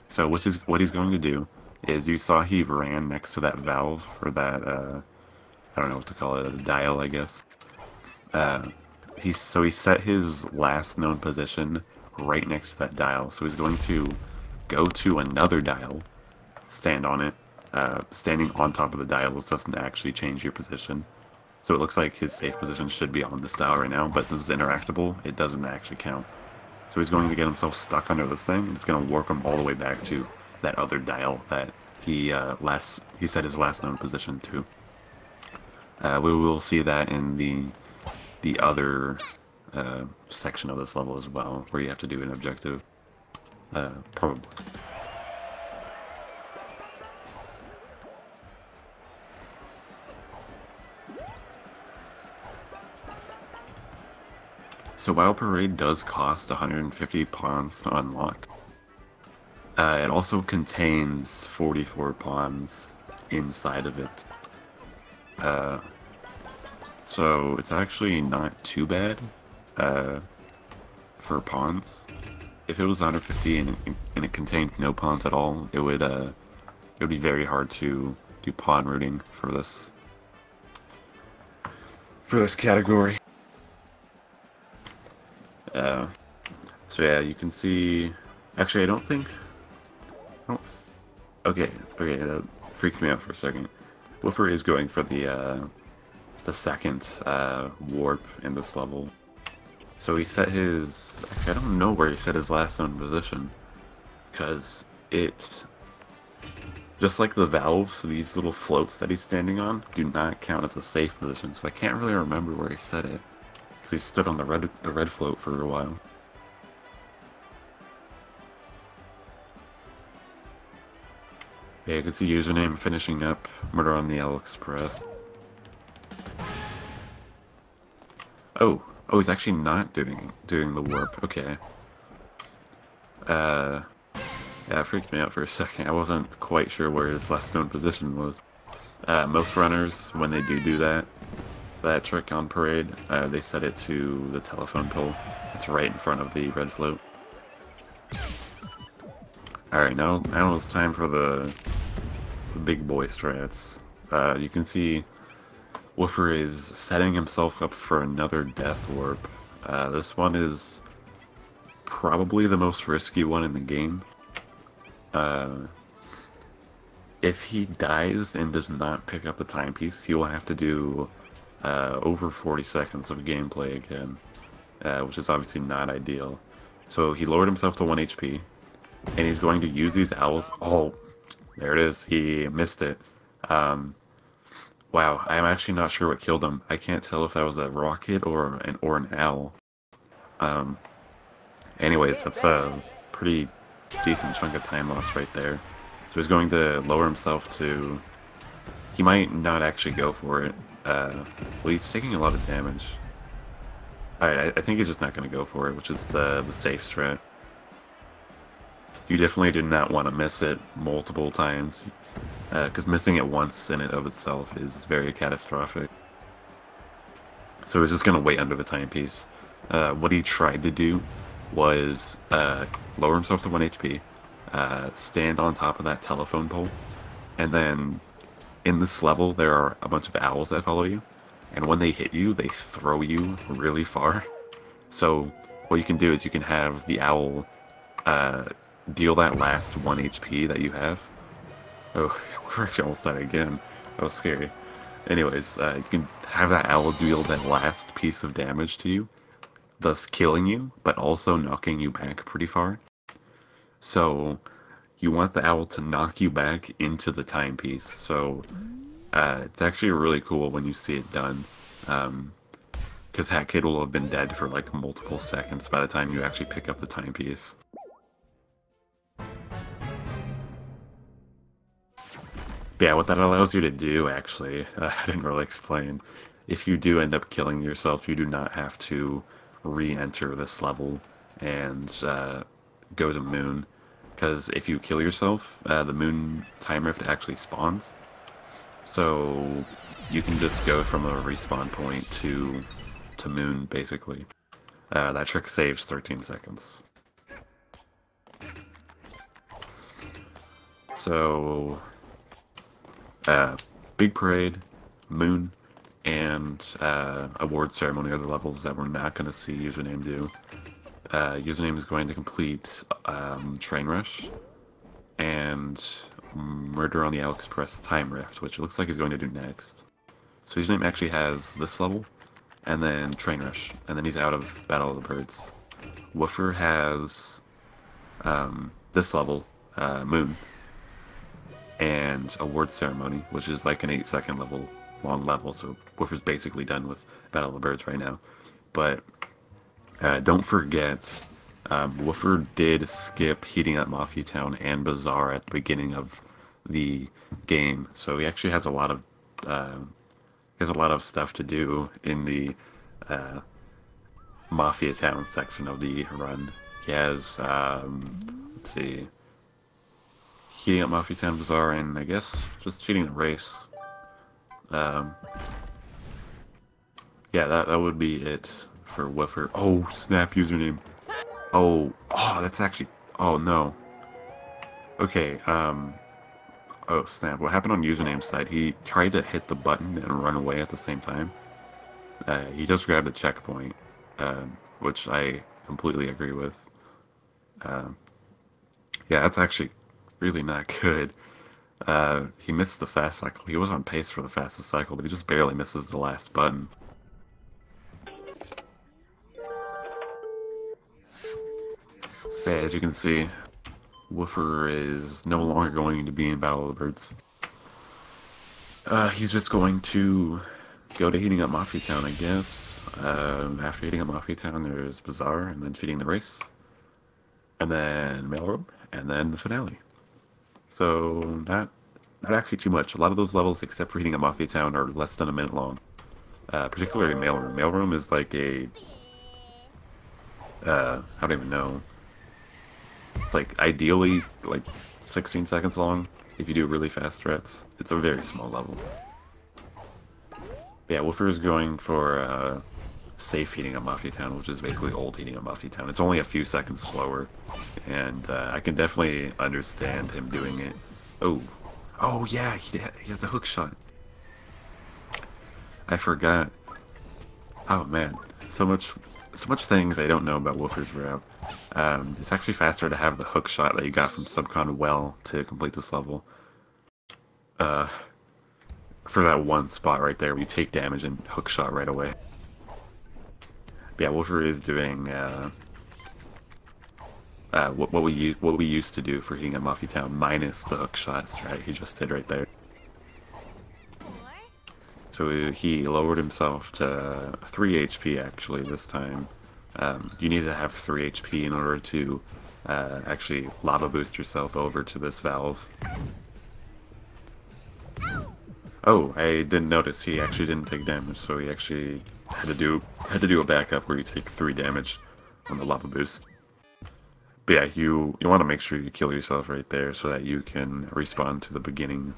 So what he's going to do is, you saw he ran next to that valve, or that, I don't know what to call it, a dial, I guess. He set his last known position right next to that dial. So he's going to go to another dial, stand on it. Standing on top of the dial doesn't actually change your position. So it looks like his safe position should be on this dial right now, but since it's interactable, it doesn't actually count. So he's going to get himself stuck under this thing, and it's going to warp him all the way back to that other dial that he set his last known position to. We will see that in the other section of this level as well, where you have to do an objective. Probably. So while Parade does cost 150 pawns to unlock, it also contains 44 pawns inside of it. So it's actually not too bad for pawns. If it was 150 and it contained no pawns at all, it would be very hard to do pawn routing for this category. So yeah, you can see. Actually, I don't think. Okay, that freaked me out for a second. Woofer is going for the second warp in this level. So he set his. Actually, I don't know where he set his last known position, because it. Just like the valves, these little floats that he's standing on do not count as a safe position. So I can't really remember where he set it, because he stood on the red float for a while. Yeah, you can see username finishing up Murder on the AliExpress. Oh, he's actually not doing the warp. Okay. Yeah, it freaked me out for a second. I wasn't quite sure where his last known position was. Most runners, when they do that trick on parade, they set it to the telephone pole. It's right in front of the red float. Alright, now it's time for the big boy strats. You can see Woofer is setting himself up for another death warp. This one is probably the most risky one in the game. If he dies and does not pick up the timepiece, he will have to do over 40 seconds of gameplay again, which is obviously not ideal. So he lowered himself to 1 HP, and he's going to use these owls. Oh, there it is. He missed it. Wow, I'm actually not sure what killed him. I can't tell if that was a rocket or an owl. Anyways, that's a pretty decent chunk of time loss right there. So he's going to lower himself to... He might not actually go for it. Well, he's taking a lot of damage. Alright, I think he's just not going to go for it, which is the safe strat. You definitely do not want to miss it multiple times, because missing it once in and of itself is very catastrophic. So he's just going to wait under the timepiece. What he tried to do was lower himself to 1 HP, stand on top of that telephone pole, and then in this level there are a bunch of owls that follow you, and when they hit you, they throw you really far. So what you can do is you can have the owl deal that last 1 HP that you have. Oh, we're actually almost died again. That was scary. Anyways, you can have that owl deal that last piece of damage to you, thus killing you, but also knocking you back pretty far. So you want the owl to knock you back into the timepiece. So it's actually really cool when you see it done, because Hat Kid will have been dead for like multiple seconds by the time you actually pick up the timepiece. But yeah, what that allows you to do, actually, I didn't really explain. If you do end up killing yourself, you do not have to re-enter this level and go to Moon. Because if you kill yourself, the Moon time rift actually spawns. So you can just go from the respawn point to Moon, basically. That trick saves 13 seconds. So... Big Parade, Moon, and award ceremony are the levels that we're not going to see Username do. Username is going to complete Train Rush and Murder on the AliExpress Time Rift, which it looks like he's going to do next. So Username actually has this level, and then Train Rush, and then he's out of Battle of the Birds. Woofer has this level, Moon, and award ceremony, which is like an 8-second long level, so Woofer's basically done with Battle of the Birds right now. But don't forget, Woofer did skip Heating Up Mafia Town and Bazaar at the beginning of the game, so he actually has a lot of stuff to do in the Mafia Town section of the run. He has let's see, Heating Up Mafia Town, Bazaar, and I guess just cheating the race. Yeah, that would be it for Woofer. Oh, snap, Username. Oh, that's actually... Oh, no. Okay, oh, snap. What happened on Username's side? He tried to hit the button and run away at the same time. He just grabbed a checkpoint, which I completely agree with. Yeah, that's actually really not good. He missed the fast cycle. He was on pace for the fastest cycle, but he just barely misses the last button. Okay, as you can see, Woofer is no longer going to be in Battle of the Birds. He's just going to go to Heating Up Mafia Town, I guess. After Heating Up Mafia Town, there's Bazaar, and then Feeding the Race, and then Mailroom, and then the finale. So, not actually too much. A lot of those levels, except for Heating Up Mafia Town, are less than a minute long. Particularly Mailroom. Mailroom is like a... I don't even know. It's like ideally like 16 seconds long if you do really fast threats. It's a very small level. But yeah, Woofer is going for safe heating up Mafia Town, which is basically old heating up Mafia Town. It's only a few seconds slower, and I can definitely understand him doing it. Oh, oh yeah, he has a hook shot. I forgot. Oh man, so much things I don't know about Woofer's route. It's actually faster to have the hook shot that you got from Subcon Well to complete this level. For that one spot right there where you take damage and hook shot right away. But yeah, Woofer is doing what we used to do for heating up Mafia Town minus the hook shot strat he just did right there. So he lowered himself to 3 HP actually this time. You need to have 3 HP in order to actually lava boost yourself over to this valve. Oh, I didn't notice he actually didn't take damage, so he actually had to do a backup where you take 3 damage on the lava boost. But yeah, you want to make sure you kill yourself right there so that you can respawn to the beginning.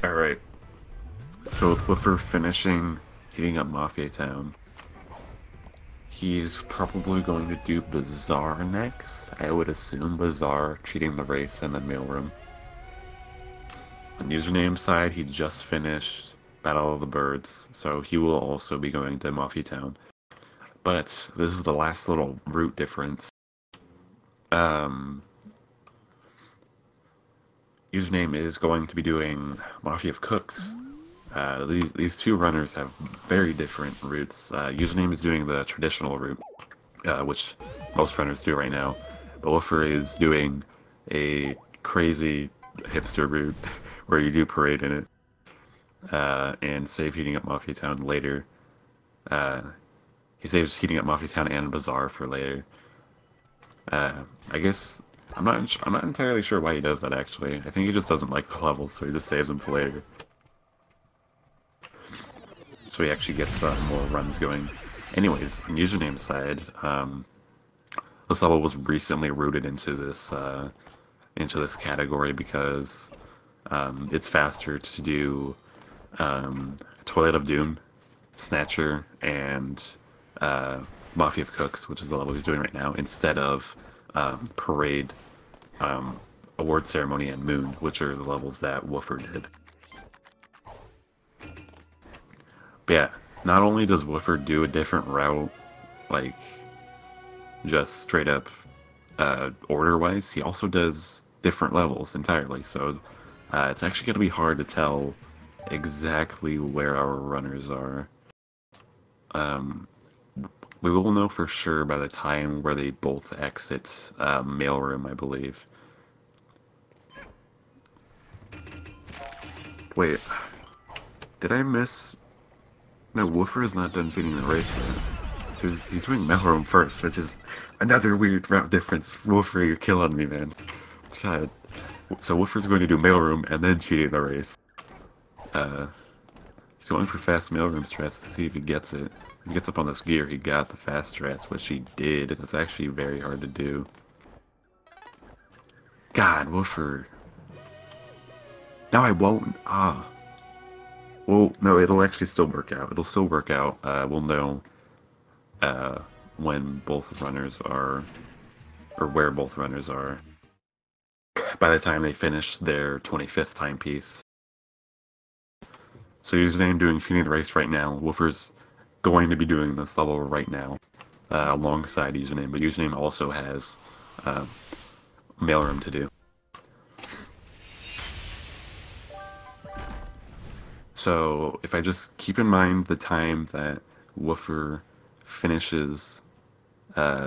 Alright, so with Woofer finishing heating up Mafia Town, he's probably going to do Bazaar next. I would assume Bazaar, cheating the race, and then mailroom. On username side, he just finished Battle of the Birds, so he will also be going to Mafia Town. But this is the last little route difference. Username is going to be doing Mafia of Cooks. These two runners have very different routes. Username is doing the traditional route, which most runners do right now. But Woofer is doing a crazy hipster route where you do parade in it. And save heating up Mafia Town later. He saves heating up Mafia Town and Bazaar for later. I guess I'm not entirely sure why he does that actually. I think he just doesn't like the levels, so he just saves them for later. So he actually gets more runs going. Anyways, on username side, this level was recently rooted into this category because it's faster to do Toilet of Doom, Snatcher, and Mafia of Cooks, which is the level he's doing right now, instead of Parade, Award Ceremony, and Moon, which are the levels that Woofer did. But yeah, not only does Woofer do a different route, like, just straight up order-wise, he also does different levels entirely, so it's actually going to be hard to tell exactly where our runners are. We will know for sure by the time where they both exit mailroom, I believe. Wait, did I miss? No, Woofer is not done beating the race yet. He's doing mailroom first, which is another weird route difference. Woofer, you're killing me, man. God. So Woofer's going to do mailroom and then cheating the race. He's going for fast mailroom strats to see if he gets it. If he gets up on this gear, he got the fast strats, which he did. It's actually very hard to do. God, Woofer. Now I won't. Well, no, it'll actually still work out. It'll still work out. We'll know when both runners are, or where both runners are, by the time they finish their 25th timepiece. So username doing cheating the race right now. Woofer's going to be doing this level right now, alongside username, but username also has mailroom to do. So if I just keep in mind the time that Woofer finishes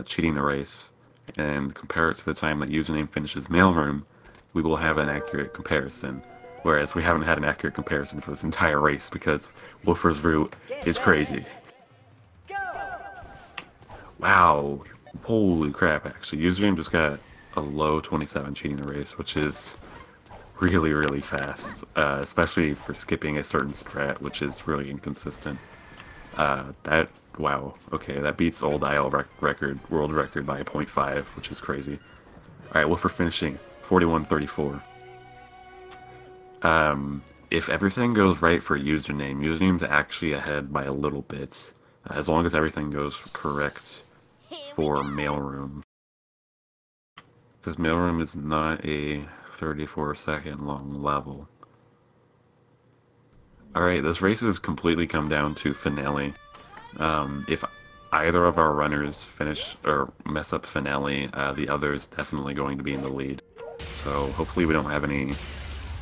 cheating the race and compare it to the time that username finishes mailroom, we will have an accurate comparison. Whereas we haven't had an accurate comparison for this entire race because Woofer's route is crazy. Wow, Holy crap, actually. Username just got a low 27 cheating the race, which is really, really fast. Especially for skipping a certain strat, which is really inconsistent. Wow. Okay, that beats old IL record, world record by 0.5, which is crazy. Alright, well, for finishing, 41-34. If everything goes right for username's actually ahead by a little bit. As long as everything goes correct for mailroom. Because mailroom is not a 34-second long level. Alright, this race has completely come down to finale. If either of our runners finish or mess up finale, the other is definitely going to be in the lead. So hopefully we don't have any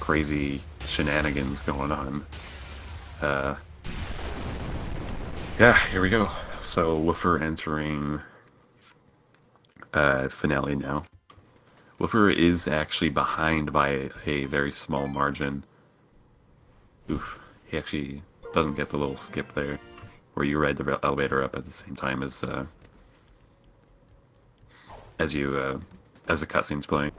crazy shenanigans going on. Yeah, here we go. So Woofer entering finale now. Woofer is actually behind by a very small margin. Oof, he actually doesn't get the little skip there, where you ride the elevator up at the same time as the cutscene's playing.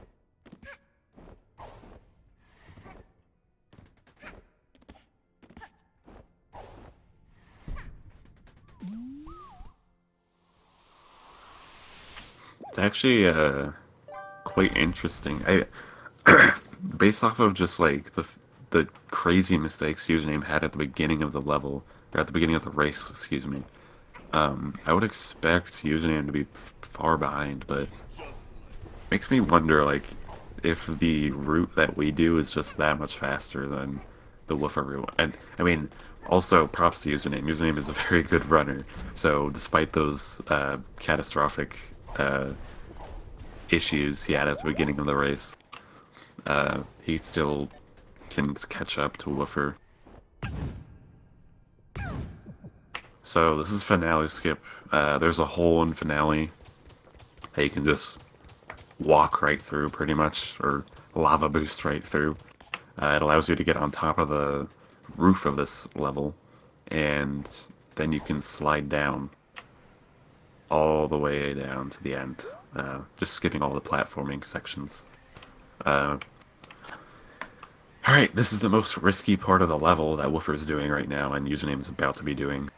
It's actually quite interesting. Based off of just like the crazy mistakes Username had at the beginning of the level, or at the beginning of the race, excuse me. I would expect Username to be far behind, but makes me wonder like if the route that we do is just that much faster than the Woofer route. And I mean, also props to Username. Username is a very good runner, so despite those catastrophic issues he had at the beginning of the race, he still can catch up to Woofer. So this is finale skip. There's a hole in finale that you can just walk right through pretty much, or lava boost right through. It allows you to get on top of the roof of this level, and then you can slide down all the way down to the end, just skipping all the platforming sections. Alright, this is the most risky part of the level that Woofer is doing right now, and Username is about to be doing.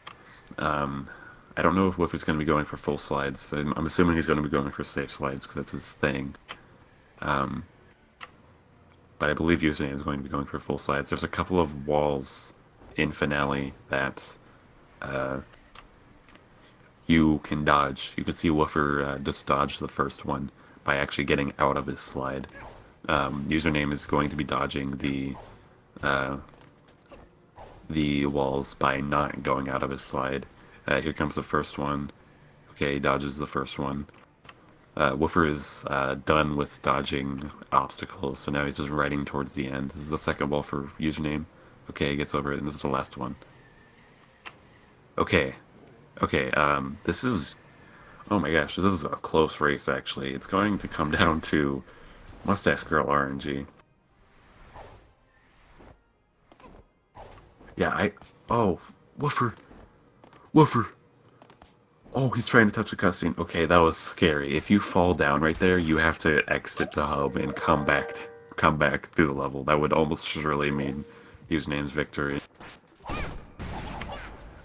I don't know if Woofer's going to be going for full slides. I'm assuming he's going to be going for safe slides, because that's his thing. But I believe Username is going to be going for full slides. There's a couple of walls in Finale that you can dodge. You can see Woofer just dodge the first one by actually getting out of his slide. Username is going to be dodging the walls by not going out of his slide. Here comes the first one. Okay, he dodges the first one. Woofer is done with dodging obstacles, so now he's just riding towards the end. This is the second wall for Username. Okay, he gets over it, and this is the last one. Okay. Okay, this is... Oh my gosh, this is a close race, actually. It's going to come down to Mustache Girl RNG. Yeah, Oh, Woofer! Woofer! Oh, he's trying to touch the cutscene. Okay, that was scary. If you fall down right there, you have to exit the hub and come back through the level. That would almost surely mean Username's victory.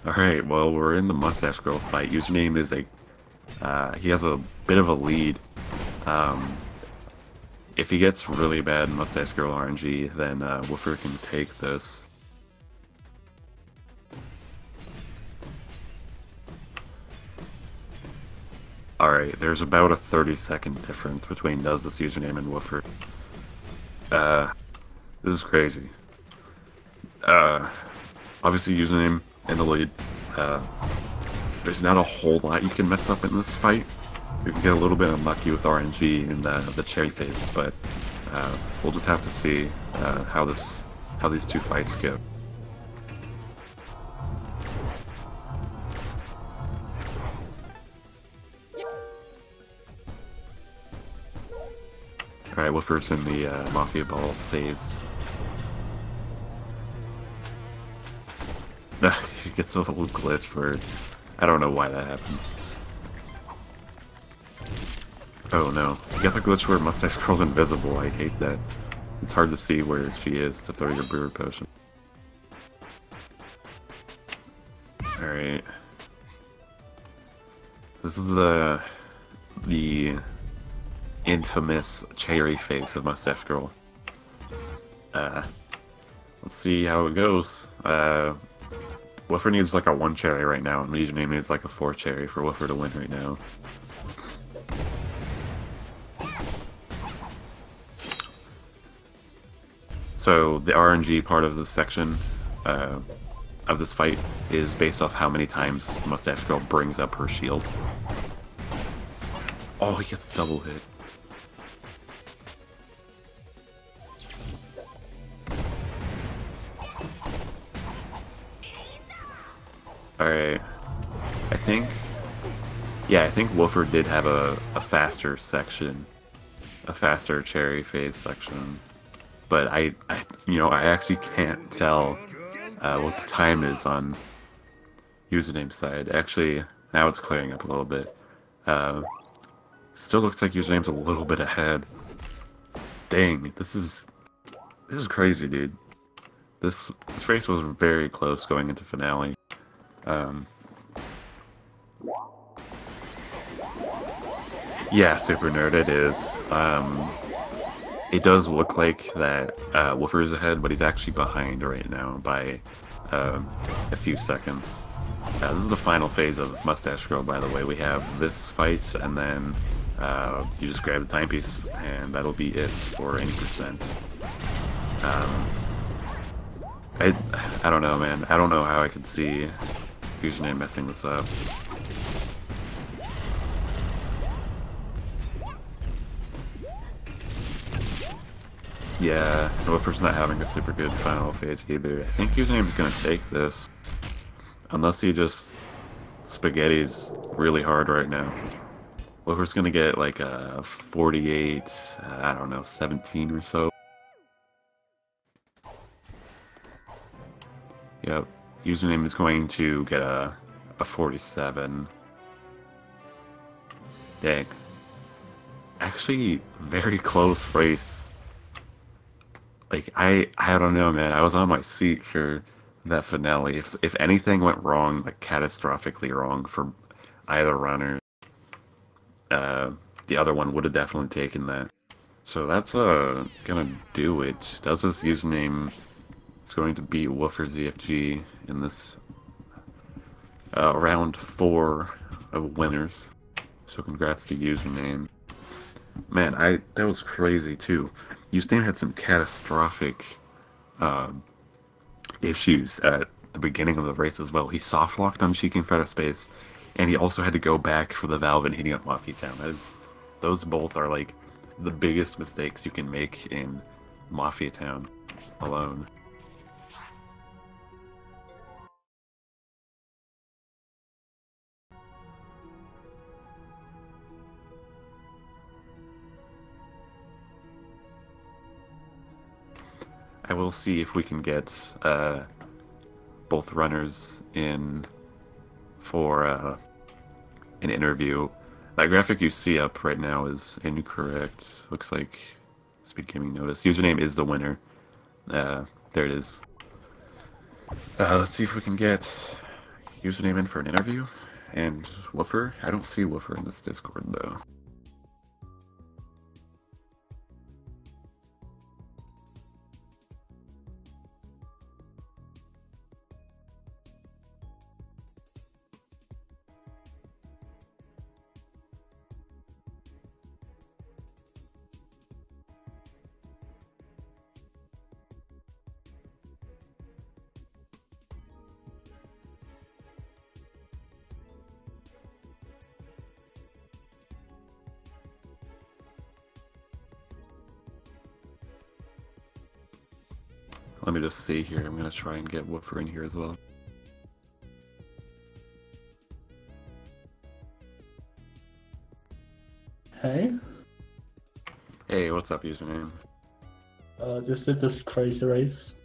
Alright, well, we're in the Mustache Girl fight. Username is he has a bit of a lead. If he gets really bad Mustache Girl RNG, then Woofer can take this. Alright, there's about a 30-second difference between does this Username and Woofer. This is crazy. Obviously Username in the lead. There's not a whole lot you can mess up in this fight. You can get a little bit unlucky with RNG in the cherry phase, but we'll just have to see how these two fights go. Alright, Woofer's in the Mafia Ball phase. He gets a little glitch where I don't know why that happens. Oh no. You got the glitch where Mustache Girl's invisible. I hate that. It's hard to see where she is to throw your brewer potion. Alright. This is the infamous cherry face of Mustache Girl. Let's see how it goes. Woofer needs like a 1 cherry right now, and username needs like a 4 cherry for Woofer to win right now. So the RNG part of this section of this fight is based off how many times Mustache Girl brings up her shield. Oh, he gets double hit. Alright. I think Woofer did have a faster section. A faster cherry phase section. But I actually can't tell what the time is on username side. Actually, now it's clearing up a little bit. Still looks like username's a little bit ahead. Dang, this is crazy, dude. This race was very close going into finale. Yeah, super nerd, it is. It does look like that Woofer is ahead, but he's actually behind right now by a few seconds. This is the final phase of Mustache Girl, by the way. We have this fight, and then you just grab the timepiece, and that'll be it for any percent. I don't know, man. I don't know how I could see username messing this up. Yeah, Woofer's not having a super good final phase either. I think username's gonna take this. Unless he just spaghetti's really hard right now. Woofer's gonna get like a 48, I don't know, 17 or so. Yep, username is going to get a 47. Dang. Actually, very close race. Like, I don't know, man. I was on my seat for that finale. If anything went wrong, like catastrophically wrong for either runner, the other one would have definitely taken that. So that's gonna do it. Does this username is going to beat wooferzfg in this round 4 of winners. So congrats to username. Man, that was crazy too. Username had some catastrophic issues at the beginning of the race as well. He soft locked on Cheeking Feta Space, and he also had to go back for the valve and hitting up Mafia Town. Those both are like the biggest mistakes you can make in Mafia Town alone. I will see if we can get both runners in for an interview. That graphic you see up right now is incorrect. Looks like Speed Gaming notice. Username is the winner. There it is. Let's see if we can get username in for an interview. And Woofer? I don't see Woofer in this Discord though. Let me just see here. I'm gonna try and get Woofer in here as well. Hey? Hey, what's up, username? Just did this crazy race.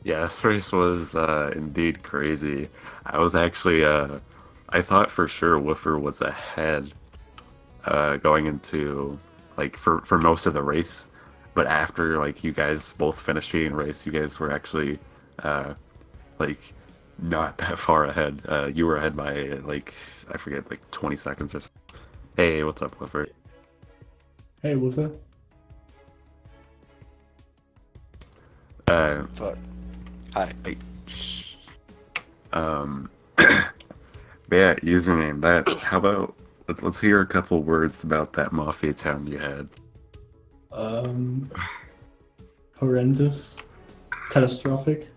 Yeah, this race was indeed crazy. I was actually I thought for sure Woofer was ahead going into like for most of the race, but after like you guys both finished cheating the race, you guys were actually like not that far ahead. You were ahead by like I forget like 20 seconds or so. Hey, what's up, Clifford? Hey, Woofer. Fuck. Hi. But yeah, username. That. How about let's hear a couple words about that Mafia town you had. Horrendous. Catastrophic.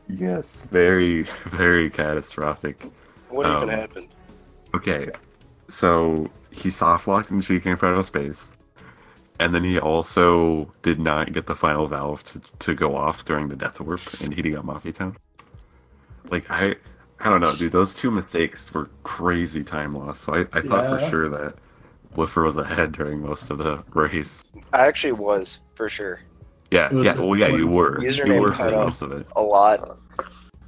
Yes, very very catastrophic. What even happened? Okay, so he soft locked and she came from outer space, and then he also did not get the final valve to go off during the death warp and heating up Mafia town. Like I don't know, dude. Those two mistakes were crazy time loss. So I thought for sure that Woofer was ahead during most of the race. I actually was, for sure. Yeah, yeah. Well, yeah, you were. Username you were cut for up most of it. a lot,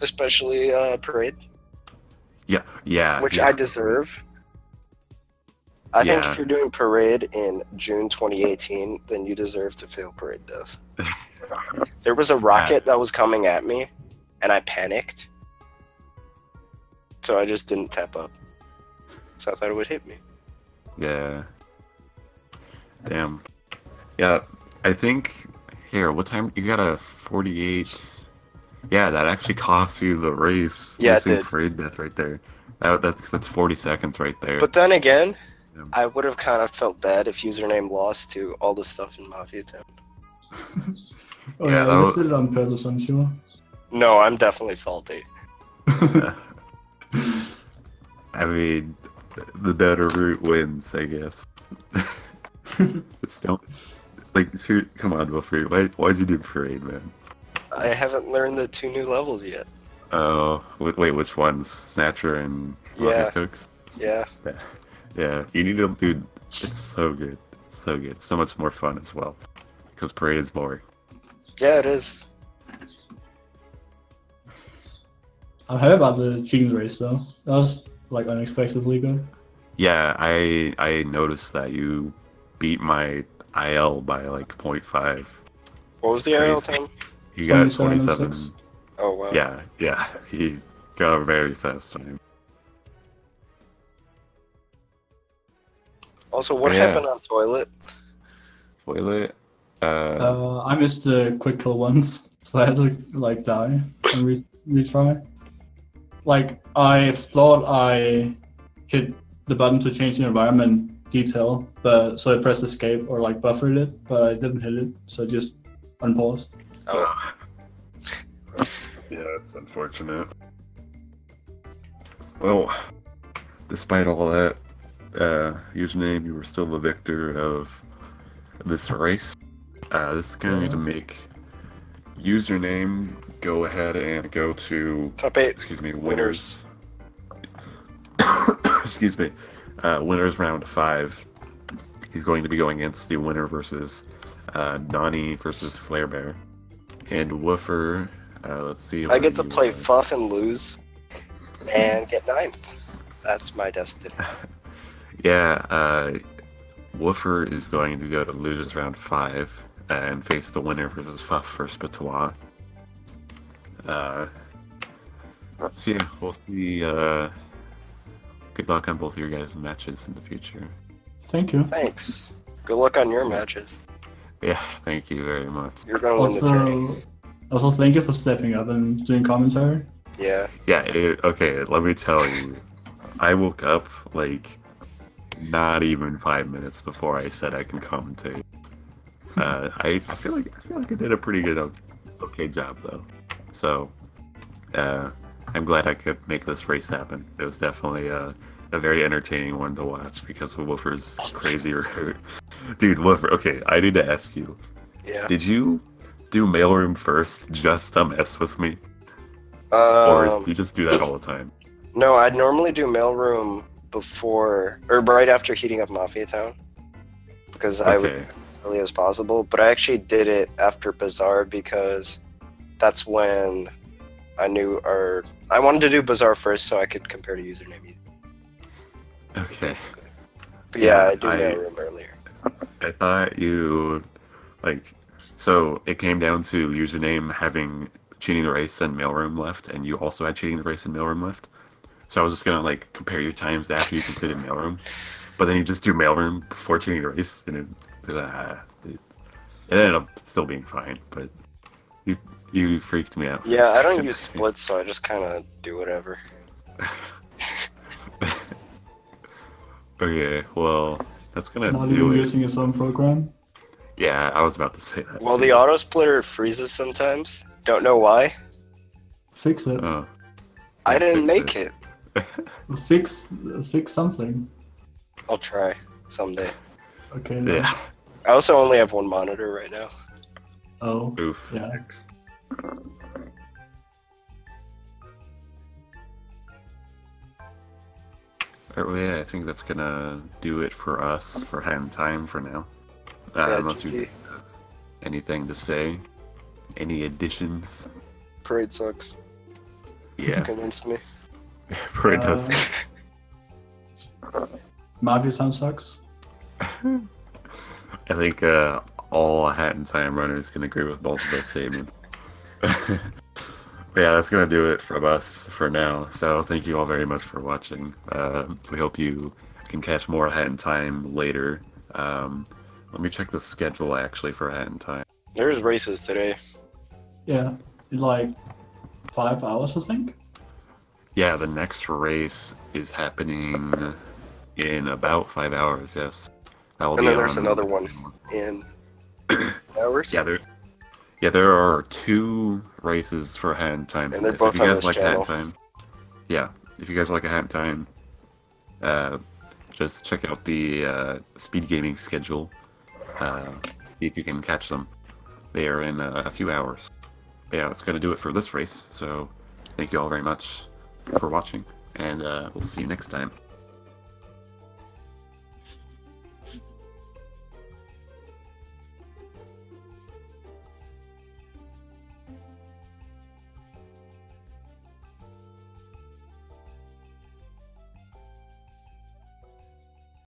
especially Parade, Yeah, yeah. which yeah. I deserve. I think if you're doing Parade in June 2018, then you deserve to fail Parade Death. There was a rocket that was coming at me, and I panicked. So I just didn't tap up. So I thought it would hit me. Yeah. Damn. Yeah, I think... Here, what time? You got a 48... Yeah, that actually cost you the race. Yeah, it did. Parade death right there. That's 40 seconds right there. But then again, I would have kind of felt bad if username lost to all the stuff in Mafia Town. Oh yeah, I did it on purpose, I'm sure. No, I'm definitely salty. I mean, the better route wins, I guess. Just don't... Like, come on, Wilfred. Why'd you do Parade, man? I haven't learned the 2 new levels yet. Oh, wait, which ones? Snatcher and Rocket Cooks? Yeah. Yeah, you need to, dude, it's so good. It's so good. So much more fun as well. Because Parade is boring. Yeah, it is. I heard about the cheating race though. That was like unexpectedly good. Yeah, I noticed that you beat my IL by like 0.5. What was the IL time? He got 27. Oh wow. Yeah, he got a very fast time. Also, what happened on Toilet? Toilet? I missed the quick kill once, so I had to like die and retry. Like I thought I hit the button to change the environment detail, but so I pressed escape or like buffered it, but I didn't hit it, so I just unpaused. Oh. Yeah, it's unfortunate. Well, despite all that, username, you were still the victor of this race. This is going to make username go ahead and go to top 8. Excuse me, winners. Excuse me, winners round 5. He's going to be going against the winner versus Nani versus Flare Bear and Woofer. Let's see. I get to play Fuff and lose, and get 9th. That's my destiny. Yeah, Woofer is going to go to losers round 5 and face the winner versus Fuff for Spitois. So yeah, we'll see. Good luck on both of your guys' matches in the future. Thank you. Thanks. Good luck on your matches. Yeah, thank you very much. You're gonna win the tourney. Also, thank you for stepping up and doing commentary. Yeah. Yeah, okay, let me tell you. I woke up, like, not even 5 minutes before I said I can commentate. I feel like I did a pretty good, okay job, though. So, I'm glad I could make this race happen. It was definitely a very entertaining one to watch because of Woofer's crazy route. Dude, Woofer, okay, I need to ask you. Yeah. Did you do mailroom first just to mess with me? Or do you just do that all the time? No, I'd normally do mailroom before, or right after heating up Mafia Town. Because I would as early as possible. But I actually did it after Bazaar because that's when I knew, or I wanted to do Bazaar first so I could compare to username. Okay. But yeah, I do mailroom earlier. I thought you, like, so it came down to username having cheating the race and mailroom left, and you also had cheating the race and mailroom left. So I was just gonna like compare your times after you completed mailroom, but then you just do mailroom before cheating the race, and it ended up still being fine. But you freaked me out. Yeah, I don't use splits, so I just kind of do whatever. Okay, well, that's gonna Not do even it. using its own program. Yeah, I was about to say that. Well, too. the auto splitter freezes sometimes. Don't know why. Fix it. Oh, I didn't fix make it. Fix something. I'll try someday. Okay. yeah. I also only have one monitor right now. Oh. Oof. Yeah. Alright, well, yeah, I think that's gonna do it for us for hand time for now. Yeah, Unless you GG. have anything to say, any additions? Parade sucks. Yeah, Convinced me. Parade does. Mafia Town sucks. I think all Hat in Time runners can agree with both of those statements. But yeah, that's gonna do it from us for now. So thank you all very much for watching. We hope you can catch more Hat in Time later. Let me check the schedule actually for Hat in Time. There's races today. Yeah. In like 5 hours, I think. Yeah, the next race is happening in about 5 hours. Yes, that will And be then there's on- another one in hours. Yeah, there are 2 races for Hat in Time. And they're today. So both if you on guys this like Hat in channel. Time, yeah, if you guys like a Hat in Time, just check out the speed gaming schedule. See if you can catch them. They are in a few hours. But yeah, that's gonna do it for this race. So thank you all very much for watching, and we'll see you next time.